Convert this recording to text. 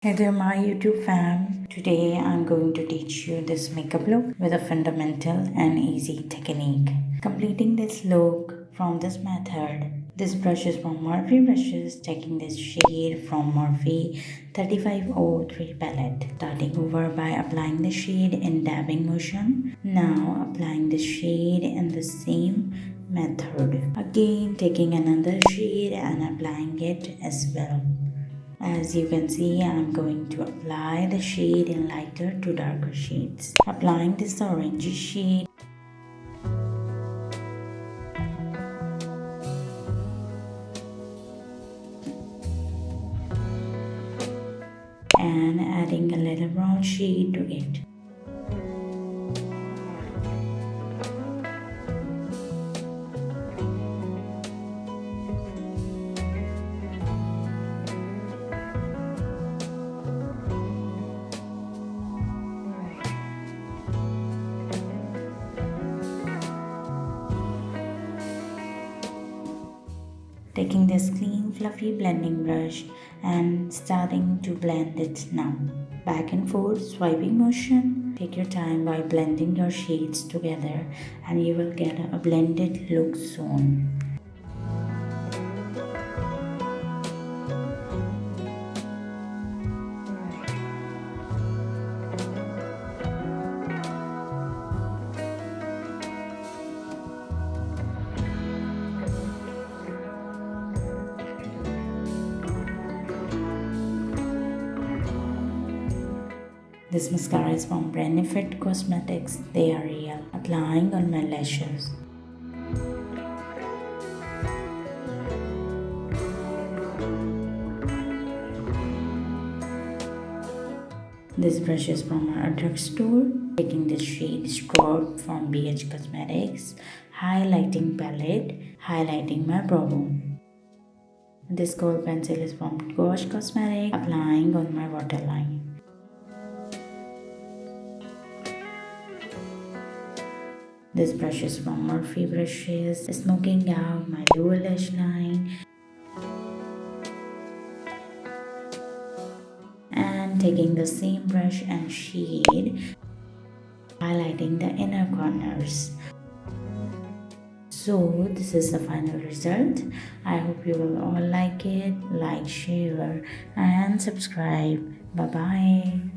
Hey there my YouTube fam. Today I'm going to teach you this makeup look with a fundamental and easy technique. Completing this look from this method. This brush is from MORPHE Brushes, taking this shade from MORPHE 3503 palette. Starting over by applying the shade in dabbing motion. Now applying the shade in the same method. Again taking another shade and applying it as well. As you can see, I'm going to apply the shade in lighter to darker shades. Applying this orangey shade. And adding a little brown shade to it. Taking this clean fluffy blending brush and starting to blend it now. Back and forth swiping motion. Take your time while blending your shades together and you will get a blended look soon. This mascara is from RIMMEL Cosmetics. They are real. Applying on my lashes. This brush is from our drugstore. Taking this shade Strobe from BH Cosmetics. Highlighting palette. Highlighting my brow bone. This gold pencil is from Gauche Cosmetics. Applying on my waterline. This brush is from MORPHE Brushes, smoking out my lower lash line and taking the same brush and shade, highlighting the inner corners. So this is the final result. I hope you will all like it. Like, share and subscribe. Bye bye.